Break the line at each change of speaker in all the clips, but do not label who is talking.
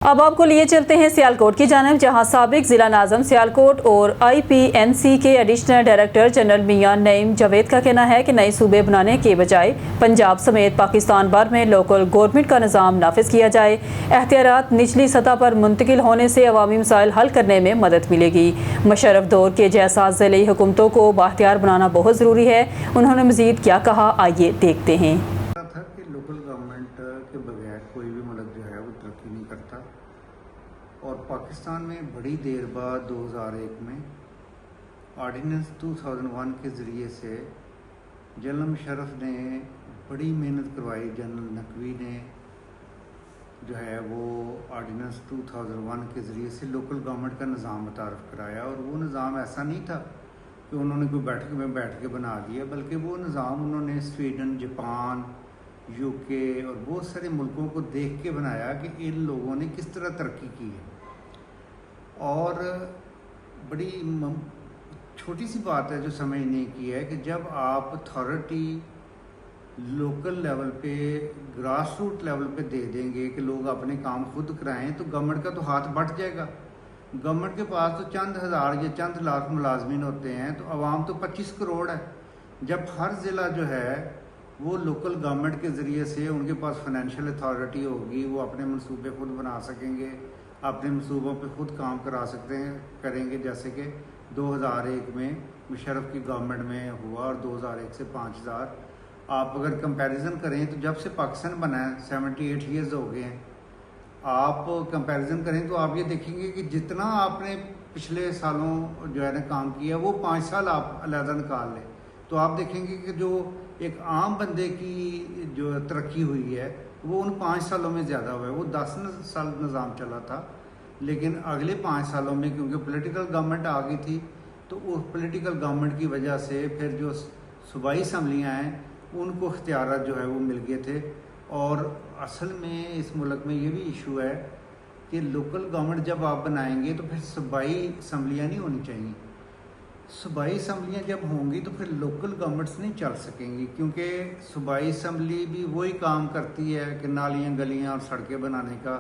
अब आपको लिए चलते हैं सियालकोट की जानिब, जहां साबिक जिला नाज़म सियालकोट और IPNC के एडिशनल डायरेक्टर जनरल मियां नईम जावेद का कहना है कि नए सूबे बनाने के बजाय पंजाब समेत पाकिस्तान भर में लोकल गवर्नमेंट का निज़ाम नाफिज किया जाए। एहतियात निचली सतह पर मुंतकिल होने से अवामी मसाइल हल करने में मदद मिलेगी। मुशर्रफ दौर के जैसा ज़िली हुकूमतों को बाख्तियार बनाना बहुत ज़रूरी है। उन्होंने मज़ीद क्या कहा, आइए देखते हैं।
था कि लोकल गवर्नमेंट के बगैर कोई भी मुल्क जो है वो तरक्की नहीं करता। और पाकिस्तान में बड़ी देर बाद 2001 में ऑर्डिनेंस 2001 के ज़रिए से जनरल मुशर्रफ ने बड़ी मेहनत करवाई। जनरल नकवी ने जो है वो ऑर्डिनेंस 2001 के ज़रिए से लोकल गवर्नमेंट का निज़ाम मुतारफ़ कराया। और वो निज़ाम ऐसा नहीं था कि उन्होंने कोई बैठक में बैठ के बना दिया, बल्कि वो निज़ाम उन्होंने स्वीडन, जापान, UK और बहुत सारे मुल्कों को देख के बनाया कि इन लोगों ने किस तरह तरक्की की है। और बड़ी छोटी सी बात है जो समझने की है कि जब आप अथॉरिटी लोकल लेवल पे, ग्रास रूट लेवल पे दे देंगे कि लोग अपने काम खुद कराएं, तो गवर्नमेंट का तो हाथ बढ़ जाएगा। गवर्नमेंट के पास तो चंद हज़ार या चंद लाख मुलाजमीन होते हैं, तो आवाम तो 25 करोड़ है। जब हर ज़िला जो है वो लोकल गवर्नमेंट के ज़रिए से उनके पास फाइनेंशियल अथॉरिटी होगी, वो अपने मंसूबे खुद बना सकेंगे, अपने मंसूबों पे खुद काम करा सकते हैं, करेंगे। जैसे कि 2001 में मुशर्रफ की गवर्नमेंट में हुआ और 2001 से 5000 आप अगर कंपैरिजन करें तो जब से पाकिस्तान बना है 78 ईयर्स हो गए हैं। आप कंपैरिजन करें तो आप ये देखेंगे कि जितना आपने पिछले सालों जो है ना काम किया, वो 5 साल आप अलहदा निकाल लें तो आप देखेंगे कि जो एक आम बंदे की जो तरक्की हुई है वो उन 5 सालों में ज़्यादा हुआ है। वो 10 साल निज़ाम चला था, लेकिन अगले 5 सालों में क्योंकि पॉलिटिकल गवर्नमेंट आ गई थी, तो उस पॉलिटिकल गवर्नमेंट की वजह से फिर जो सूबाई असम्बलियाँ हैं उनको इख्तियारात जो है वो मिल गए थे। और असल में इस मुल्क में ये भी इशू है कि लोकल गवर्नमेंट जब आप बनाएंगे तो फिर सूबाई असम्बलियाँ नहीं होनी चाहिए। सूबाई असम्बलियाँ जब होंगी तो फिर लोकल गवर्नमेंट्स नहीं चल सकेंगी, क्योंकि सूबाई असम्बली भी वही काम करती है कि नालियाँ, गलियाँ और सड़कें बनाने का।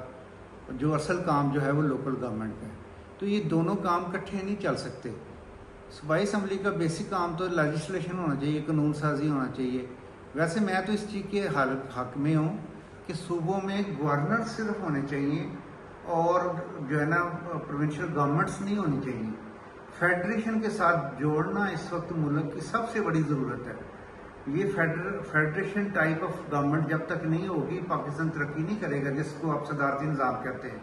जो असल काम जो है वो लोकल गवर्नमेंट का है। तो ये दोनों काम इकट्ठे नहीं चल सकते। सूबाई असम्बली का बेसिक काम तो लेजिस्लेशन होना चाहिए, कानून साजी होना चाहिए। वैसे मैं तो इस चीज़ के हक में हूँ कि सूबों में गवर्नर सिर्फ होने चाहिए और जो है ना प्रोविंशियल गवर्नमेंट्स नहीं होनी चाहिए। फेडरेशन के साथ जोड़ना इस वक्त मुल्क की सबसे बड़ी ज़रूरत है। ये फेडरेशन टाइप ऑफ गवर्नमेंट जब तक नहीं होगी, पाकिस्तान तरक्की नहीं करेगा, जिसको आप सदारती निज़ाम कहते हैं।